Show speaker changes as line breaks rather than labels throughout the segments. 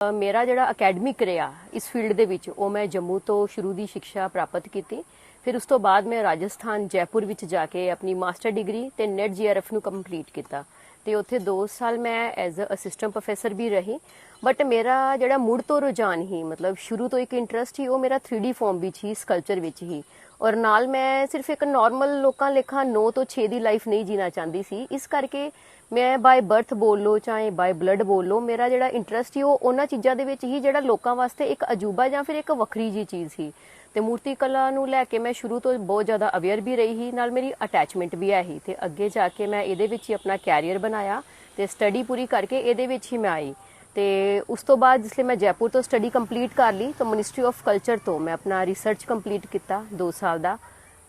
ਮੇਰਾ ਜਿਹੜਾ ਅਕੈਡਮਿਕ ਰਿਹਾ ਇਸ ਫੀਲਡ ਦੇ ਵਿੱਚ ਉਹ ਮੈਂ ਜੰਮੂ ਤੋਂ ਸ਼ੁਰੂ ਦੀ ਸਿੱਖਿਆ ਪ੍ਰਾਪਤ ਕੀਤੀ। ਫਿਰ ਉਸ ਤੋਂ ਬਾਅਦ ਮੈਂ ਰਾਜਸਥਾਨ ਜੈਪੁਰ ਵਿੱਚ ਜਾ ਕੇ ਆਪਣੀ ਮਾਸਟਰ ਡਿਗਰੀ ਤੇ ਨੈਟ ਜੀਆਰਐਫ ਨੂੰ ਕੰਪਲੀਟ ਕੀਤਾ ਤੇ ਉੱਥੇ 2 ਸਾਲ ਮੈਂ ਐਜ਼ ਅ ਅਸਿਸਟੈਂਟ ਪ੍ਰੋਫੈਸਰ ਵੀ ਰਹੀ। ਬਟ ਮੇਰਾ ਜਿਹੜਾ ਮੁੱਢ ਤੋਂ ਰੁਝਾਨ ਹੀ ਮਤਲਬ ਸ਼ੁਰੂ ਤੋਂ ਇੱਕ ਇੰਟਰਸਟ ਹੀ ਉਹ ਮੇਰਾ 3D ਫਾਰਮ ਵਿੱਚ ਹੀ, ਸਕਲਪਚਰ ਵਿੱਚ ਹੀ। ਔਰ ਨਾਲ ਮੈਂ ਸਿਰਫ ਇੱਕ ਨਾਰਮਲ ਲੋਕਾਂ ਲੇਖਾ 9 ਤੋਂ 6 ਦੀ ਲਾਈਫ ਨਹੀਂ ਜੀਣਾ ਚਾਹੁੰਦੀ ਸੀ। ਇਸ ਕਰਕੇ ਮੈਂ ਬਾਏ ਬਰਥ ਬੋਲ ਲੋ ਚਾਹੇ ਬਾਏ ਬਲੱਡ ਬੋਲ ਲੋ, ਮੇਰਾ ਜਿਹੜਾ ਇੰਟਰਸਟ ਸੀ ਉਹ ਉਹਨਾਂ ਚੀਜ਼ਾਂ ਦੇ ਵਿੱਚ ਹੀ ਜਿਹੜਾ ਲੋਕਾਂ ਵਾਸਤੇ ਇੱਕ ਅਜੂਬਾ ਜਾਂ ਫਿਰ ਇੱਕ ਵੱਖਰੀ ਜੀ ਚੀਜ਼ ਸੀ। ਤੇ ਮੂਰਤੀ ਕਲਾ ਨੂੰ ਲੈ ਕੇ ਮੈਂ ਸ਼ੁਰੂ ਤੋਂ ਬਹੁਤ ਜ਼ਿਆਦਾ ਅਵੇਅਰ ਵੀ ਰਹੀ ਹੀ, ਨਾਲ ਮੇਰੀ ਅਟੈਚਮੈਂਟ ਵੀ ਹੈ ਹੀ। ਤੇ ਅੱਗੇ ਜਾ ਕੇ ਮੈਂ ਇਹਦੇ ਵਿੱਚ ਹੀ ਆਪਣਾ ਕੈਰੀਅਰ ਬਣਾਇਆ ਤੇ ਸਟੱਡੀ ਪੂਰੀ ਕਰਕੇ ਇਹਦੇ ਵਿੱਚ ਹੀ ਮੈਂ ਆਈ। ਤੇ ਉਸ ਤੋਂ ਬਾਅਦ ਜਿਸਲੇ ਮੈਂ ਜੈਪੁਰ ਤੋਂ ਸਟੱਡੀ ਕੰਪਲੀਟ ਕਰ ਲਈ ਤਾਂ ਮਿਨਿਸਟਰੀ ਆਫ ਕਲਚਰ ਤੋਂ ਮੈਂ ਆਪਣਾ ਰਿਸਰਚ ਕੰਪਲੀਟ ਕੀਤਾ 2 ਸਾਲ ਦਾ।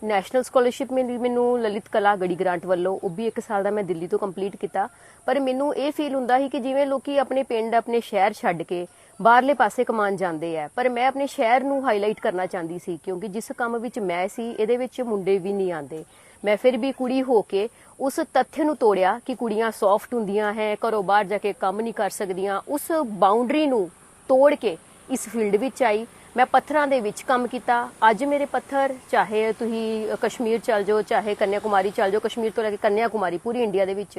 ਨੈਸ਼ਨਲ ਸਕਾਲਰਸ਼ਿਪ ਮਿਲੀ ਮੈਨੂੰ ਲਲਿਤ ਕਲਾ ਗੜੀ ਗ੍ਰਾਂਟ ਵੱਲੋਂ, ਉਹ ਵੀ 1 ਸਾਲ ਦਾ ਮੈਂ ਦਿੱਲੀ ਤੋਂ ਕੰਪਲੀਟ ਕੀਤਾ। ਪਰ ਮੈਨੂੰ ਇਹ ਫੀਲ ਹੁੰਦਾ ਸੀ ਕਿ ਜਿਵੇਂ ਲੋਕੀ ਆਪਣੇ ਪਿੰਡ ਆਪਣੇ ਸ਼ਹਿਰ ਛੱਡ ਕੇ ਬਾਹਰਲੇ ਪਾਸੇ ਕਮਾਉਣ ਜਾਂਦੇ ਆ, ਪਰ ਮੈਂ ਆਪਣੇ ਸ਼ਹਿਰ ਨੂੰ ਹਾਈਲਾਈਟ ਕਰਨਾ ਚਾਹੁੰਦੀ ਸੀ ਕਿਉਂਕਿ ਜਿਸ ਕੰਮ ਵਿੱਚ ਮੈਂ ਸੀ ਇਹਦੇ ਵਿੱਚ ਮੁੰਡੇ ਵੀ ਨਹੀਂ ਆਉਂਦੇ। ਮੈਂ ਫਿਰ ਵੀ ਕੁੜੀ ਹੋ ਕੇ ਉਸ ਤੱਥ ਨੂੰ ਤੋੜਿਆ ਕਿ ਕੁੜੀਆਂ ਸੌਫਟ ਹੁੰਦੀਆਂ ਹੈ, ਘਰੋਂ ਬਾਹਰ ਜਾ ਕੇ ਕੰਮ ਨਹੀਂ ਕਰ ਸਕਦੀਆਂ। ਉਸ ਬਾਉਂਡਰੀ ਨੂੰ ਤੋੜ ਕੇ ਇਸ ਫੀਲਡ ਵਿੱਚ ਆਈ। ਮੈਂ ਪੱਥਰਾਂ ਦੇ ਵਿੱਚ ਕੰਮ ਕੀਤਾ। ਅੱਜ ਮੇਰੇ ਪੱਥਰ ਚਾਹੇ ਤੁਸੀਂ ਕਸ਼ਮੀਰ ਚੱਲ ਜਾਓ, ਚਾਹੇ ਕੰਨਿਆ ਕੁਮਾਰੀ ਚੱਲ ਜਾਓ, ਕਸ਼ਮੀਰ ਤੋਂ ਲੈ ਕੇ ਕੰਨਿਆ ਕੁਮਾਰੀ ਪੂਰੀ ਇੰਡੀਆ ਦੇ ਵਿੱਚ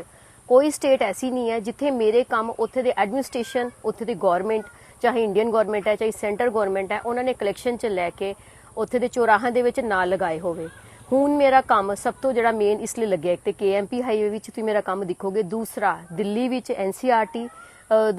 ਕੋਈ ਸਟੇਟ ਐਸੀ ਨਹੀਂ ਹੈ ਜਿੱਥੇ ਮੇਰੇ ਕੰਮ ਉੱਥੇ ਦੇ ਐਡਮਿਨਿਸਟ੍ਰੇਸ਼ਨ, ਉੱਥੇ ਦੀ ਗਵਰਨਮੈਂਟ, ਚਾਹੇ ਇੰਡੀਅਨ ਗਵਰਨਮੈਂਟ ਹੈ ਚਾਹੇ ਸੈਂਟਰ ਗਵਰਨਮੈਂਟ ਹੈ, ਉਹਨਾਂ ਨੇ ਕਲੈਕਸ਼ਨ 'ਚ ਲੈ ਕੇ ਉੱਥੇ ਦੇ ਚੌਰਾਹਾਂ ਦੇ ਵਿੱਚ ਨਾ ਲਗਾਏ ਹੋਵੇ। ਹੁਣ ਮੇਰਾ ਕੰਮ ਸਭ ਤੋਂ ਜਿਹੜਾ ਮੇਨ ਇਸ ਲਈ ਲੱਗਿਆ, ਇੱਕ ਤੇ KMP ਹਾਈਵੇ ਵਿੱਚ ਤੁਸੀਂ ਮੇਰਾ ਕੰਮ ਦਿਖੋਗੇ, ਦੂਸਰਾ ਦਿੱਲੀ ਵਿੱਚ NCERT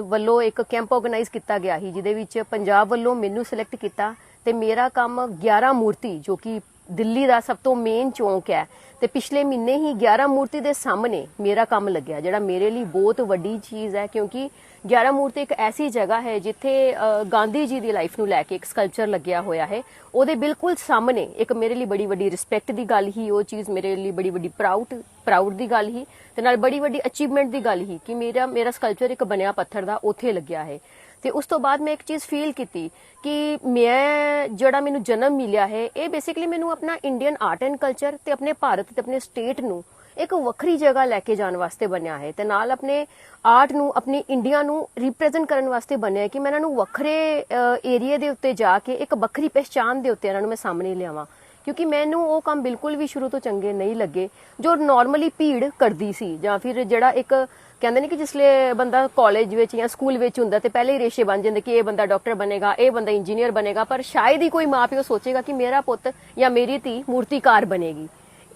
ਵੱਲੋਂ ਇੱਕ ਕੈਂਪ ਆਰਗੇਨਾਈਜ਼ ਕੀਤਾ ਗਿਆ ਸੀ ਜਿਹਦੇ ਵਿੱਚ ਪੰਜਾਬ ਵੱਲੋਂ ਮੈਨੂੰ ਸਿਲੈਕਟ ਕੀਤਾ ਤੇ ਮੇਰਾ ਕੰਮ 11 ਮੂਰਤੀ ਜੋ ਕਿ ਦਿੱਲੀ ਦਾ ਸਭ ਤੋਂ ਮੇਨ ਚੌਂਕ ਹੈ ਤੇ ਪਿਛਲੇ ਮਹੀਨੇ ਹੀ 11 ਮੂਰਤੀ ਦੇ ਸਾਹਮਣੇ ਮੇਰਾ ਕੰਮ ਲੱਗਿਆ, ਜਿਹੜਾ ਮੇਰੇ ਲਈ ਬਹੁਤ ਵੱਡੀ ਚੀਜ਼ ਹੈ ਕਿਉਂਕਿ 11 ਮੂਰਤੀ ਇੱਕ ਐਸੀ ਜਗ੍ਹਾ ਹੈ ਜਿੱਥੇ ਗਾਂਧੀ ਜੀ ਦੀ ਲਾਈਫ ਨੂੰ ਲੈ ਕੇ ਇੱਕ ਸਕਲਪਚਰ ਲੱਗਿਆ ਹੋਇਆ ਹੈ। ਉਹਦੇ ਬਿਲਕੁਲ ਸਾਹਮਣੇ ਇੱਕ ਮੇਰੇ ਲਈ ਬੜੀ ਵੱਡੀ ਰਿਸਪੈਕਟ ਦੀ ਗੱਲ ਹੀ, ਉਹ ਚੀਜ਼ ਮੇਰੇ ਲਈ ਬੜੀ ਵੱਡੀ ਪ੍ਰਾਊਡ ਦੀ ਗੱਲ ਹੀ ਤੇ ਨਾਲ ਬੜੀ ਵੱਡੀ ਅਚੀਵਮੈਂਟ ਦੀ ਗੱਲ ਹੀ ਕਿ ਮੇਰਾ ਸਕਲਪਚਰ ਇੱਕ ਬਣਿਆ ਪੱਥਰ ਦਾ ਉੱਥੇ ਲੱਗਿਆ ਹੈ। ਤੇ ਉਸ ਤੋਂ ਬਾਅਦ ਮੈਂ ਇੱਕ ਚੀਜ਼ ਫੀਲ ਕੀਤੀ ਕਿ ਮੈਂ ਜਿਹੜਾ ਮੈਨੂੰ ਜਨਮ ਮਿਲਿਆ ਹੈ ਇਹ ਬੇਸਿਕਲੀ ਮੈਨੂੰ ਆਪਣਾ ਇੰਡੀਅਨ ਆਰਟ ਐਂਡ ਕਲਚਰ ਤੇ ਆਪਣੇ ਭਾਰਤ ਤੇ ਆਪਣੇ ਸਟੇਟ ਨੂੰ ਇੱਕ ਵੱਖਰੀ ਜਗ੍ਹਾ ਲੈ ਕੇ ਜਾਣ ਵਾਸਤੇ ਬਣਿਆ ਹੈ ਤੇ ਨਾਲ ਆਪਣੇ ਆਰਟ ਨੂੰ, ਆਪਣੀ ਇੰਡੀਆ ਨੂੰ ਰਿਪਰੈਜ਼ੈਂਟ ਕਰਨ ਵਾਸਤੇ ਬਣਿਆ ਕਿ ਮੈਂ ਇਹਨਾਂ ਨੂੰ ਵੱਖਰੇ ਏਰੀਆ ਦੇ ਉੱਤੇ ਜਾ ਕੇ ਇੱਕ ਵੱਖਰੀ ਪਹਿਚਾਣ ਦੇ ਉੱਤੇ ਇਹਨਾਂ ਨੂੰ ਮੈਂ ਸਾਹਮਣੇ ਲਿਆਵਾਂ। ਕਿਉਂਕਿ ਮੈਨੂੰ ਉਹ ਕੰਮ ਬਿਲਕੁਲ ਵੀ ਸ਼ੁਰੂ ਤੋਂ ਚੰਗੇ ਨਹੀਂ ਲੱਗੇ ਜੋ ਨਾਰਮਲੀ ਭੀੜ ਕਰਦੀ ਸੀ, ਜਾਂ ਫਿਰ ਜਿਹੜਾ ਇੱਕ ਕਹਿੰਦੇ ਨੇ ਕਿ ਜਿਸਲੇ ਬੰਦਾ ਕਾਲਜ ਵਿੱਚ ਜਾਂ ਸਕੂਲ ਵਿੱਚ ਹੁੰਦਾ ਤੇ ਪਹਿਲੇ ਹੀ ਰੇਸ਼ੇ ਬਣ ਜਾਂਦੇ ਕਿ ਇਹ ਬੰਦਾ ਡਾਕਟਰ ਬਣੇਗਾ, ਇਹ ਬੰਦਾ ਇੰਜੀਨੀਅਰ ਬਣੇਗਾ, ਪਰ ਸ਼ਾਇਦ ਹੀ ਕੋਈ ਮਾਪਿਓ ਸੋਚੇਗਾ ਕਿ ਮੇਰਾ ਪੁੱਤ ਜਾਂ ਮੇਰੀ ਧੀ ਮੂਰਤੀਕਾਰ ਬਣੇਗੀ।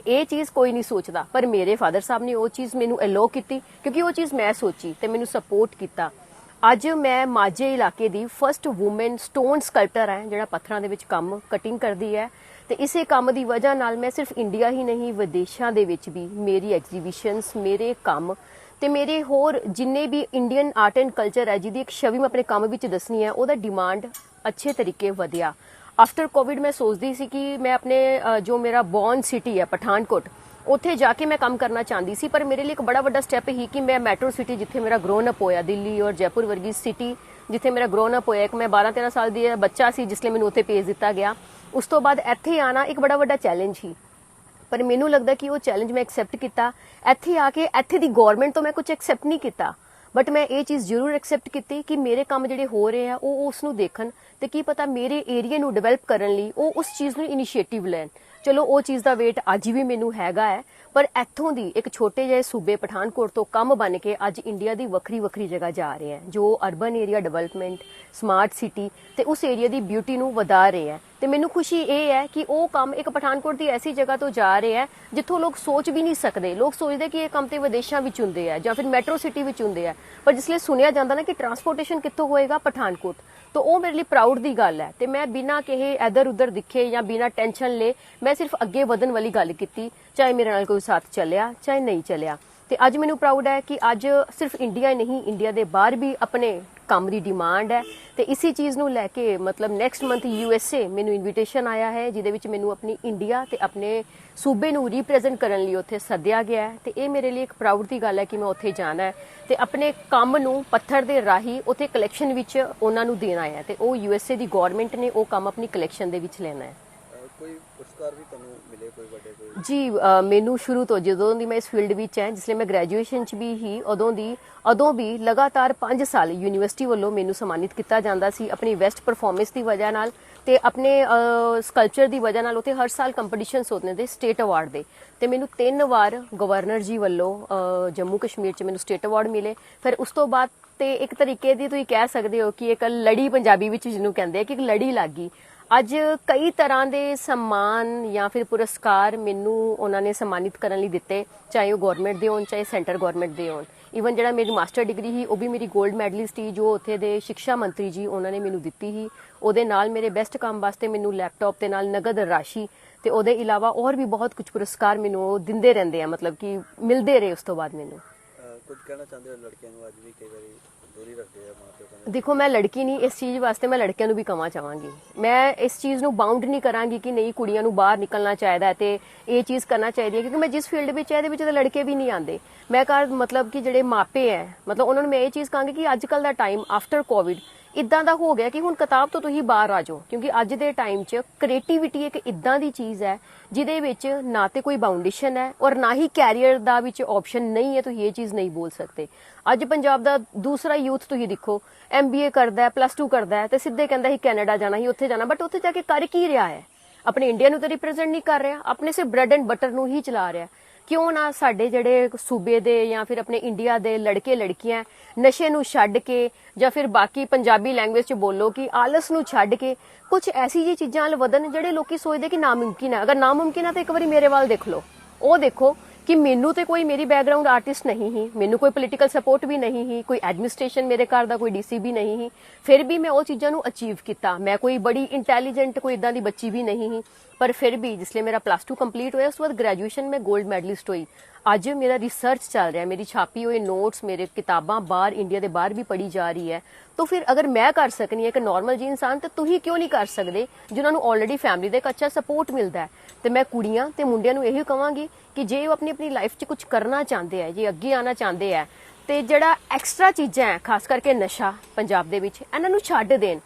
ਇਹ ਚੀਜ਼ ਕੋਈ ਨਹੀਂ ਸੋਚਦਾ, ਪਰ ਮੇਰੇ ਫਾਦਰ ਸਾਹਿਬ ਨੇ ਉਹ ਚੀਜ਼ ਮੈਨੂੰ ਅਲਾਉ ਕੀਤੀ ਕਿਉਂਕਿ ਉਹ ਚੀਜ਼ ਮੈਂ ਸੋਚੀ ਤੇ ਮੈਨੂੰ ਸਪੋਰਟ ਕੀਤਾ। ਅੱਜ ਮੈਂ ਮਾਝੇ ਇਲਾਕੇ ਦੀ ਫਰਸਟ ਵੂਮਨ ਸਟੋਨ ਸਕਲਪਟਰ ਹੈ ਜਿਹੜਾ ਪੱਥਰਾਂ ਦੇ ਵਿੱਚ ਕੰਮ ਕਟਿੰਗ ਕਰਦੀ ਹੈ ਤੇ ਇਸੇ ਕੰਮ ਦੀ ਵਜ੍ਹਾ ਨਾਲ ਮੈਂ ਸਿਰਫ ਇੰਡੀਆ ਹੀ ਨਹੀਂ ਵਿਦੇਸ਼ਾਂ ਦੇ ਵਿੱਚ ਵੀ ਮੇਰੀ ਐਗਜ਼ੀਬਿਸ਼ਨਸ, ਮੇਰੇ ਕੰਮ ਤੇ ਮੇਰੇ ਹੋਰ ਜਿੰਨੇ ਵੀ ਇੰਡੀਅਨ ਆਰਟ ਐਂਡ ਕਲਚਰ ਹੈ ਜਿਹਦੀ ਇੱਕ ਛਵੀ ਮੈਂ ਆਪਣੇ ਕੰਮ ਵਿੱਚ ਦੱਸਣੀ ਹੈ, ਉਹਦਾ ਡਿਮਾਂਡ ਅੱਛੇ ਤਰੀਕੇ ਵਧਿਆ। ਆਫਟਰ ਕੋਵਿਡ ਮੈਂ ਸੋਚਦੀ ਸੀ ਕਿ ਮੈਂ ਆਪਣੇ ਜੋ ਮੇਰਾ ਬੌਰਨ ਸਿਟੀ ਹੈ ਪਠਾਨਕੋਟ, ਉੱਥੇ ਜਾ ਕੇ ਮੈਂ ਕੰਮ ਕਰਨਾ ਚਾਹੁੰਦੀ ਸੀ, ਪਰ ਮੇਰੇ ਲਈ ਇੱਕ ਬੜਾ ਵੱਡਾ ਸਟੈਪ ਹੀ ਕਿ ਮੈਂ ਮੈਟਰੋ ਸਿਟੀ ਜਿੱਥੇ ਮੇਰਾ ਗਰੋਨ ਅਪ ਹੋਇਆ, ਦਿੱਲੀ ਔਰ ਜੈਪੁਰ ਵਰਗੀ ਸਿਟੀ ਜਿੱਥੇ ਮੇਰਾ ਗਰੋਨ ਅਪ ਹੋਇਆ, ਇੱਕ ਮੈਂ 12-13 ਸਾਲ ਦੀ ਬੱਚਾ ਸੀ ਜਿਸ ਲਈ ਮੈਨੂੰ ਉੱਥੇ ਭੇਜ ਦਿੱਤਾ ਗਿਆ। ਉਸ ਤੋਂ ਬਾਅਦ ਇੱਥੇ ਆਣਾ ਇੱਕ ਬੜਾ ਵੱਡਾ ਚੈਲੰਜ ਸੀ, ਪਰ ਮੈਨੂੰ ਲੱਗਦਾ ਕਿ ਉਹ ਚੈਲੰਜ ਮੈਂ ਐਕਸੈਪਟ ਕੀਤਾ। ਇੱਥੇ ਆ ਕੇ ਇੱਥੇ ਦੀ ਗਵਰਨਮੈਂਟ ਤੋਂ ਮੈਂ ਕੁਝ ਐਕਸੈਪਟ ਨਹੀਂ ਕੀਤਾ, ਬਟ ਮੈਂ ਇਹ ਚੀਜ਼ ਜ਼ਰੂਰ ਐਕਸੈਪਟ ਕੀਤੀ ਕਿ ਮੇਰੇ ਕੰਮ ਜਿਹੜੇ ਹੋ ਰਹੇ ਆ ਉਹ ਉਸ ਨੂੰ ਦੇਖਣ ਤੇ ਕੀ ਪਤਾ ਮੇਰੇ ਏਰੀਆ ਨੂੰ ਡਿਵੈਲਪ ਕਰਨ ਲਈ ਉਹ ਉਸ ਚੀਜ਼ ਨੂੰ ਇਨੀਸ਼ੀਏਟਿਵ ਲੈਣ। ਚਲੋ ਉਹ ਚੀਜ਼ ਦਾ ਵੇਟ ਅੱਜ ਵੀ ਮੈਨੂੰ ਹੈਗਾ ਹੈ, ਪਰ ਇੱਥੋਂ ਦੀ ਇੱਕ ਛੋਟੇ ਜਿਹੇ ਸੂਬੇ ਪਠਾਨਕੋਟ ਤੋਂ ਕੰਮ ਬਣ ਕੇ ਅੱਜ ਇੰਡੀਆ ਦੀ ਵੱਖਰੀ ਜਗ੍ਹਾ ਜਾ ਰਹੇ ਹੈ ਜੋ urban area development, smart city ਤੇ ਉਸ ਏਰੀਆ ਦੀ ਬਿਊਟੀ ਨੂੰ ਵਧਾ ਰਹੇ ਹੈ। ਤੇ ਮੈਨੂੰ ਖੁਸ਼ੀ ਇਹ ਹੈ ਕਿ ਉਹ ਕੰਮ ਇੱਕ ਪਠਾਨਕੋਟ ਦੀ ਐਸੀ ਜਗ੍ਹਾ ਤੋਂ ਜਾ ਰਿਹਾ ਹੈ ਜਿੱਥੋਂ ਲੋਕ ਸੋਚ ਵੀ ਨਹੀਂ ਸਕਦੇ। ਲੋਕ ਸੋਚਦੇ ਕਿ ਇਹ ਕੰਮ ਤੇ ਵਿਦੇਸ਼ਾਂ ਵਿੱਚ ਹੁੰਦੇ ਆ ਜਾਂ ਫਿਰ ਮੈਟਰੋ ਸਿਟੀ ਵਿੱਚ ਹੁੰਦੇ ਆ, ਪਰ ਜਿਸਲੇ ਸੁਣਿਆ ਜਾਂਦਾ ਨਾ ਕਿ ਟਰਾਂਸਪੋਰਟੇਸ਼ਨ ਕਿੱਥੋਂ ਹੋਏਗਾ, ਪਠਾਨਕੋਟ, ਤਾਂ ਉਹ ਮੇਰੇ ਲਈ ਪ੍ਰਾਊਡ ਦੀ ਗੱਲ ਹੈ। ਤੇ ਮੈਂ ਬਿਨਾਂ ਕਹੇ ਇੱਧਰ ਉੱਧਰ ਦਿਖੇ ਜਾਂ ਬਿਨਾਂ ਟੈਨਸ਼ਨ ਲਏ ਮੈਂ ਸਿਰਫ ਅੱਗੇ ਵਧਣ ਵਾਲੀ ਗੱਲ ਕੀਤੀ, ਚਾਹੇ ਮੇਰੇ ਨਾਲ ਕੋਈ ਸਾਥ ਚੱਲਿਆ ਚਾਹੇ ਨਹੀਂ ਚੱਲਿਆ। ਤੇ ਅੱਜ ਮੈਨੂੰ ਪ੍ਰਾਊਡ ਹੈ ਕਿ ਅੱਜ ਸਿਰਫ ਇੰਡੀਆ ਨਹੀਂ, ਇੰਡੀਆ ਦੇ ਬਾਹਰ ਵੀ ਆਪਣੇ ਕੰਮ ਦੀ ਡਿਮਾਂਡ ਹੈ ਤੇ ਇਸੇ ਚੀਜ਼ ਨੂੰ ਲੈ ਕੇ ਮਤਲਬ ਨੈਕਸਟ ਮੰਥ USA ਮੈਨੂੰ ਇਨਵੀਟੇਸ਼ਨ ਆਇਆ ਹੈ ਜਿਹਦੇ ਵਿੱਚ ਮੈਨੂੰ ਆਪਣੀ ਇੰਡੀਆ ਤੇ ਆਪਣੇ ਸੂਬੇ ਨੂੰ ਰਿਪਰੈਜ਼ੈਂਟ ਕਰਨ ਲਈ ਉੱਥੇ ਸੱਦਿਆ ਗਿਆ ਹੈ। ਤੇ ਇਹ ਮੇਰੇ ਲਈ ਇੱਕ ਪ੍ਰਾਊਡ ਦੀ ਗੱਲ ਹੈ ਕਿ ਮੈਂ ਉੱਥੇ ਜਾਣਾ ਹੈ ਤੇ ਆਪਣੇ ਕੰਮ ਨੂੰ ਪੱਥਰ ਦੇ ਰਾਹੀਂ ਉੱਥੇ ਕਲੈਕਸ਼ਨ ਵਿੱਚ ਉਹਨਾਂ ਨੂੰ ਦੇਣਾ ਹੈ ਤੇ ਉਹ USA ਦੀ ਗਵਰਨਮੈਂਟ ਨੇ ਉਹ ਕੰਮ ਆਪਣੀ ਕਲੈਕਸ਼ਨ ਦੇ ਵਿੱਚ ਲੈਣਾ ਹੈ।
ਕੋਈ ਪੁਰਸਕਾਰ ਵੀ ਤੁਹਾਨੂੰ ਮਿਲੇ ਛੋਟੇ ਕੋਈ ਵੱਡੇ ਕੋਈ?
ਜੀ ਮੈਨੂੰ ਸ਼ੁਰੂ ਤੋਂ ਜਦੋਂ ਦੀ ਮੈਂ ਇਸ ਫੀਲਡ ਵਿੱਚ ਹੈ, ਜਿਸ ਲਈ ਮੈਂ ਗ੍ਰੈਜੂਏਸ਼ਨ ਚ ਵੀ ਹੀ ਉਦੋਂ ਵੀ ਲਗਾਤਾਰ 5 ਸਾਲ ਯੂਨੀਵਰਸਿਟੀ ਵੱਲੋਂ ਮੈਨੂੰ ਸਨਮਾਨਿਤ ਕੀਤਾ ਜਾਂਦਾ ਸੀ ਆਪਣੀ ਬੈਸਟ ਪਰਫਾਰਮੈਂਸ ਦੀ ਵਜ੍ਹਾ ਨਾਲ ਤੇ ਆਪਣੇ ਸਕਲਪਚਰ ਦੀ ਵਜ੍ਹਾ ਨਾਲ। ਉੱਥੇ ਹਰ ਸਾਲ ਕੰਪੀਟੀਸ਼ਨਸ ਹੁੰਦੇ ਨੇ ਸਟੇਟ ਅਵਾਰਡ ਦੇ, ਤੇ ਮੈਨੂੰ 3 ਵਾਰ ਗਵਰਨਰ ਜੀ ਵੱਲੋਂ ਜੰਮੂ ਕਸ਼ਮੀਰ ਚ ਮੈਨੂੰ ਸਟੇਟ ਅਵਾਰਡ ਮਿਲੇ। ਫਿਰ ਉਸ ਤੋਂ ਬਾਅਦ ਤੇ ਇੱਕ ਤਰੀਕੇ ਦੀ ਤੁਸੀਂ ਕਹਿ ਸਕਦੇ ਹੋ ਕਿ ਇੱਕ ਲੜੀ ਪੰਜਾਬੀ ਵਿੱਚ ਜਿਹਨੂੰ ਕਹਿੰਦੇ ਆ ਕਿ ਇੱਕ ਲੜੀ ਲੱਗ ਗਈ। ਅੱਜ ਕਈ ਤਰ੍ਹਾਂ ਦੇ ਸਨਮਾਨ ਜਾਂ ਫਿਰ ਪੁਰਸਕਾਰ ਮੈਨੂੰ ਉਹਨਾਂ ਨੇ ਸਨਮਾਨਿਤ ਕਰਨ ਲਈ ਦਿੱਤੇ, ਚਾਹੇ ਉਹ ਗਵਰਨਮੈਂਟ ਦੇ ਹੋਣ ਚਾਹੇ ਸੈਂਟਰ ਗਵਰਨਮੈਂਟ ਦੇ ਹੋਣ। ਈਵਨ ਜਿਹੜਾ ਮੇਰੀ ਮਾਸਟਰ ਡਿਗਰੀ ਸੀ ਉਹ ਵੀ ਮੇਰੀ 골ਡ ਮੈਡਲਿਸਟ ਸੀ, ਜੋ ਉੱਥੇ ਦੇ ਸਿੱਖਿਆ ਮੰਤਰੀ ਜੀ ਉਹਨਾਂ ਨੇ ਮੈਨੂੰ ਦਿੱਤੀ ਸੀ। ਉਹਦੇ ਨਾਲ ਮੇਰੇ ਬੈਸਟ ਕੰਮ ਵਾਸਤੇ ਮੈਨੂੰ ਲੈਪਟਾਪ ਤੇ ਨਾਲ ਨਗਦ ਰਾਸ਼ੀ ਤੇ ਉਹਦੇ ਇਲਾਵਾ ਹੋਰ ਵੀ ਬਹੁਤ ਕੁਝ ਪੁਰਸਕਾਰ ਮੈਨੂੰ ਉਹ ਦਿੰਦੇ ਰਹਿੰਦੇ ਆ, ਮਤਲਬ ਕਿ ਮਿਲਦੇ ਰਹੇ ਉਸ ਤੋਂ ਬਾਅਦ ਮੈਨੂੰ।
ਕੁਝ ਕਹਿਣਾ ਚਾਹੁੰਦੇ ਹੋ ਲੜਕਿਆਂ ਨੂੰ? ਅੱਜ ਵੀ ਕਈ ਵਾਰੀ ਦੂਰੀ ਰੱਖਦੇ ਆ ਮਾਂ ਪਿਓ ਤੋਂ।
ਦੇਖੋ, ਮੈਂ ਲੜਕੀ ਨਹੀਂ, ਇਸ ਚੀਜ਼ ਵਾਸਤੇ ਮੈਂ ਲੜਕਿਆਂ ਨੂੰ ਵੀ ਕਹਾਂ ਚਾਹਾਂਗੀ। ਮੈਂ ਇਸ ਚੀਜ਼ ਨੂੰ ਬਾਉਂਡ ਨਹੀਂ ਕਰਾਂਗੀ ਕਿ ਨਹੀਂ ਕੁੜੀਆਂ ਨੂੰ ਬਾਹਰ ਨਿਕਲਣਾ ਚਾਹੀਦਾ ਹੈ ਤੇ ਇਹ ਚੀਜ਼ ਕਰਨਾ ਚਾਹੀਦੀ ਹੈ, ਕਿਉਂਕਿ ਮੈਂ ਜਿਸ ਫੀਲਡ ਵਿੱਚ ਹੈ ਇਹਦੇ ਵਿੱਚ ਤਾਂ ਲੜਕੇ ਵੀ ਨਹੀਂ ਆਉਂਦੇ। ਮੈਂ ਮਤਲਬ ਕਿ ਜਿਹੜੇ ਮਾਪੇ ਹੈ, ਮਤਲਬ ਉਹਨਾਂ ਨੂੰ ਮੈਂ ਇਹ ਚੀਜ਼ ਕਹਾਂਗੀ ਕਿ ਅੱਜ ਕੱਲ ਦਾ ਟਾਈਮ ਆਫਟਰ ਕੋਵਿਡ ਇਦਾਂ ਦਾ ਹੋ ਗਿਆ ਕਿ ਹੁਣ ਕਿਤਾਬ ਤੋਂ ਤੁਸੀਂ ਬਾਹਰ ਆ ਜਾਓ, ਕਿਉਂਕਿ ਅੱਜ ਦੇ ਟਾਈਮ 'ਚ ਕ੍ਰੀਏਟੀਵਿਟੀ ਇੱਕ ਇਦਾਂ ਦੀ ਚੀਜ਼ ਹੈ ਜਿਹਦੇ ਵਿੱਚ ਨਾ ਤੇ ਕੋਈ ਬਾਉਂਡੇਸ਼ਨ ਹੈ ਔਰ ਨਾ ਹੀ ਕੈਰੀਅਰ ਦਾ ਵਿੱਚ ਆਪਸ਼ਨ ਨਹੀਂ ਹੈ। ਤੁਸੀਂ ਇਹ ਚੀਜ਼ ਨਹੀਂ ਬੋਲ ਸਕਦੇ। ਅੱਜ ਪੰਜਾਬ ਦਾ ਦੂਸਰਾ ਯੂਥ ਤੁਸੀਂ ਦੇਖੋ, MBA ਕਰਦਾ ਹੈ, +2 ਕਰਦਾ ਹੈ ਤੇ ਸਿੱਧੇ ਕਹਿੰਦਾ ਹੀ ਕੈਨੇਡਾ ਜਾਣਾ ਹੀ, ਉੱਥੇ ਜਾਣਾ, ਬਟ ਉੱਥੇ ਜਾ ਕੇ ਕਰ ਕੀ ਰਿਹਾ ਹੈ? ਆਪਣੇ ਇੰਡੀਆ ਨੂੰ ਤਾਂ ਰਿਪਰੈਜ਼ੈਂਟ ਨਹੀਂ ਕਰ ਰਿਹਾ, ਆਪਣੇ ਸਿਰਫ ਬ੍ਰੈਡ ਐਂਡ ਬਟਰ ਨੂੰ ਹੀ ਚਲਾ ਰਿਹਾ। ਕਿਉਂ ਨਾ ਸਾਡੇ ਜਿਹੜੇ ਸੂਬੇ ਦੇ ਜਾਂ ਫਿਰ ਆਪਣੇ ਇੰਡੀਆ ਦੇ ਲੜਕੇ ਲੜਕੀਆਂ ਨਸ਼ੇ ਨੂੰ ਛੱਡ ਕੇ ਜਾਂ ਫਿਰ ਬਾਕੀ ਪੰਜਾਬੀ ਲੈਂਗੁਏਜ 'ਚ ਬੋਲੋ ਕਿ ਆਲਸ ਨੂੰ ਛੱਡ ਕੇ ਕੁਝ ਐਸੀ ਜਿਹੀ ਚੀਜ਼ਾਂ ਵੱਲ ਵਧਣ ਜਿਹੜੇ ਲੋਕੀ ਸੋਚਦੇ ਕਿ ਨਾਮੁਮਕਿਨ ਹੈ। ਅਗਰ ਨਾਮੁਮਕਿਨ ਹੈ ਤਾਂ ਇੱਕ ਵਾਰੀ ਮੇਰੇ ਵੱਲ ਦੇਖ ਲਓ। ਉਹ ਦੇਖੋ ਕਿ ਮੈਨੂੰ ਤੇ ਕੋਈ ਮੇਰੀ ਬੈਕਗ੍ਰਾਉਂਡ ਆਰਟਿਸਟ ਨਹੀਂ ਹੀ, ਮੈਨੂੰ ਕੋਈ ਪੋਲੀਟੀਕਲ ਸਪੋਰਟ ਵੀ ਨਹੀਂ ਹੀ, ਕੋਈ ਐਡਮਿਨਿਸਟ੍ਰੇਸ਼ਨ ਮੇਰੇ ਘਰ ਦਾ ਕੋਈ DC ਵੀ ਨਹੀਂ ਹੀ, ਫਿਰ ਵੀ ਮੈਂ ਉਹ ਚੀਜ਼ਾਂ ਨੂੰ ਅਚੀਵ ਕੀਤਾ। ਮੈਂ ਕੋਈ ਬੜੀ ਇੰਟੈਲੀਜੈਂਟ ਕੋਈ ਇਦਾਂ ਦੀ ਬੱਚੀ ਵੀ ਨਹੀਂ ਹੀ, ਪਰ ਫਿਰ ਵੀ ਜਿਸਲੇ ਮੇਰਾ +2 ਕੰਪਲੀਟ ਹੋਇਆ ਉਸ ਤੋਂ ਬਾਅਦ ਗ੍ਰੈਜੂਏਸ਼ਨ ਮੈਂ 골ਡ ਮੈਡਲਿਸਟ ਹੋਈ। ਅੱਜ ਮੇਰਾ ਰਿਸਰਚ ਚੱਲ ਰਿਹਾ, ਮੇਰੀ ਛਾਪੀ ਹੋਏ ਨੋਟਸ, ਮੇਰੇ ਕਿਤਾਬਾਂ ਬਾਹਰ ਇੰਡੀਆ ਦੇ ਬਾਹਰ ਵੀ ਪੜ੍ਹੀ ਜਾ ਰਹੀ ਹੈ। ਤਾਂ ਫਿਰ ਅਗਰ ਮੈਂ ਕਰ ਸਕਨੀ ਹੈ ਇੱਕ ਨਾਰਮਲ ਜੀ ਇਨਸਾਨ, ਤਾਂ ਤੁਸੀਂ ਕਿਉਂ ਨਹੀਂ ਕਰ ਸਕਦੇ ਜਿਨ੍ਹਾਂ ਨੂੰ ਆਲਰੇਡੀ ਫੈਮਿਲੀ ਦਾ ਇੱਕ ਅੱਛਾ ਸਪੋਰਟ ਮਿਲਦਾ ਹੈ? ਤੇ ਮੈਂ ਕੁੜੀਆਂ ਤੇ ਮੁੰਡਿਆਂ ਨੂੰ ਇਹੀ ਕਹਾਂਗੀ ਕਿ ਜੇ ਉਹ ਆਪਣੀ ਲਾਈਫ 'ਚ ਕੁਝ ਕਰਨਾ ਚਾਹੁੰਦੇ ਆ, ਜੇ ਅੱਗੇ ਆਉਣਾ ਚਾਹੁੰਦੇ ਆ, ਤੇ ਜਿਹੜਾ ਐਕਸਟਰਾ ਚੀਜ਼ਾਂ ਹੈ ਖਾਸ ਕਰਕੇ ਨਸ਼ਾ ਪੰਜਾਬ ਦੇ ਵਿੱਚ, ਇਹਨਾਂ ਨੂੰ ਛੱਡ ਦੇਣ।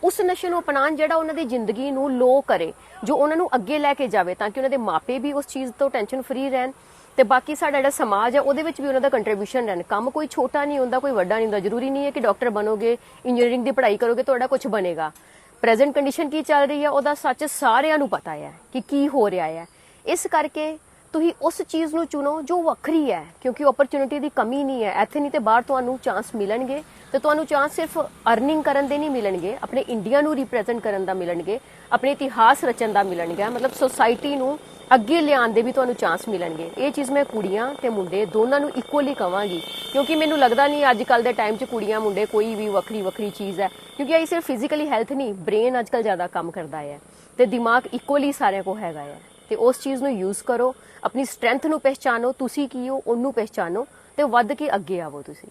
ਉਸ ਨਸ਼ੇ ਨੂੰ ਅਪਣਾਉਣ ਜਿਹੜਾ ਉਹਨਾਂ ਦੀ ਜ਼ਿੰਦਗੀ ਨੂੰ ਲੋ ਕਰੇ, ਜੋ ਉਹਨਾਂ ਨੂੰ ਅੱਗੇ ਲੈ ਕੇ ਜਾਵੇ, ਤਾਂ ਕਿ ਉਹਨਾਂ ਦੇ ਮਾਪੇ ਵੀ ਉਸ ਚੀਜ਼ ਤੋਂ ਟੈਨਸ਼ਨ ਫਰੀ ਰਹਿਣ ਤੇ ਬਾਕੀ ਸਾਡਾ ਜਿਹੜਾ ਸਮਾਜ ਹੈ ਉਹਦੇ ਵਿੱਚ ਵੀ ਉਹਨਾਂ ਦਾ ਕੰਟਰੀਬਿਊਸ਼ਨ ਰਹਿਣ। ਕੰਮ ਕੋਈ ਛੋਟਾ ਨਹੀਂ ਹੁੰਦਾ, ਕੋਈ ਵੱਡਾ ਨਹੀਂ ਹੁੰਦਾ। ਜ਼ਰੂਰੀ ਨਹੀਂ ਹੈ ਕਿ ਡਾਕਟਰ ਬਣੋਗੇ, ਇੰਜੀਨੀਅਰਿੰਗ ਦੀ ਪੜ੍ਹਾਈ ਕਰੋਗੇ ਤੁਹਾਡਾ ਕੁਝ ਬਣੇਗਾ। ਪ੍ਰੈਜ਼ੈਂਟ ਕੰਡੀਸ਼ਨ ਕੀ ਚੱਲ ਰਹੀ ਹੈ ਉਹਦਾ ਸੱਚ ਸਾਰਿਆਂ ਨੂੰ ਪਤਾ ਹੈ ਕਿ ਕੀ ਹੋ ਰਿਹਾ ਹੈ। ਇਸ ਕਰਕੇ ਤੁਸੀਂ ਉਸ ਚੀਜ਼ ਨੂੰ ਚੁਣੋ ਜੋ ਵੱਖਰੀ ਹੈ, ਕਿਉਂਕਿ ਓਪਰਚੁਨਿਟੀ ਦੀ ਕਮੀ ਨਹੀਂ ਹੈ ਇੱਥੇ, ਨਹੀਂ ਤੇ ਬਾਹਰ ਤੁਹਾਨੂੰ ਚਾਂਸ ਮਿਲਣਗੇ। ਤੇ ਤੁਹਾਨੂੰ ਚਾਂਸ ਸਿਰਫ ਅਰਨਿੰਗ ਕਰਨ ਦੇ ਨਹੀਂ ਮਿਲਣਗੇ, ਆਪਣੇ ਇੰਡੀਆ ਨੂੰ ਰਿਪਰੈਜ਼ੈਂਟ ਕਰਨ ਦਾ ਮਿਲਣਗੇ, ਆਪਣੇ ਇਤਿਹਾਸ ਰਚਣ ਦਾ ਮਿਲਣਗੇ, ਮਤਲਬ ਸੋਸਾਇਟੀ ਨੂੰ ਅੱਗੇ ਲਿਆਉਣ ਦੇ ਵੀ ਤੁਹਾਨੂੰ ਚਾਂਸ ਮਿਲਣਗੇ। ਇਹ ਚੀਜ਼ ਮੈਂ ਕੁੜੀਆਂ ਤੇ ਮੁੰਡੇ ਦੋਨਾਂ ਨੂੰ ਇਕੁਅਲੀ ਕਵਾਂਗੀ, ਕਿਉਂਕਿ ਮੈਨੂੰ ਲੱਗਦਾ ਨਹੀਂ ਅੱਜ ਕੱਲ ਦੇ ਟਾਈਮ 'ਚ ਕੁੜੀਆਂ ਮੁੰਡੇ ਕੋਈ ਵੀ ਵੱਖਰੀ ਚੀਜ਼ ਹੈ, ਕਿਉਂਕਿ ਇਹ ਸਿਰਫ ਫਿਜ਼ੀਕਲੀ ਹੈਲਥ ਨਹੀਂ, ਬ੍ਰੇਨ ਅੱਜ ਕੱਲ ਜ਼ਿਆਦਾ ਕੰਮ ਕਰਦਾ ਹੈ ਤੇ ਦਿਮਾਗ ਇਕੁਅਲੀ ਸਾਰਿਆਂ ਕੋਲ ਹੈਗਾ ਹੈ। ਤੇ ਉਸ ਚੀਜ਼ ਨੂੰ ਯੂਜ਼ ਕਰੋ, ਆਪਣੀ ਸਟਰੈਂਥ ਨੂੰ ਪਹਿਚਾਨੋ, ਤੁਸੀਂ ਕੀ ਹੋ ਉਹਨੂੰ ਪਹਿਚਾਨੋ ਤੇ ਵੱਧ ਕੇ ਅੱਗੇ ਆਵੋ ਤੁਸੀਂ।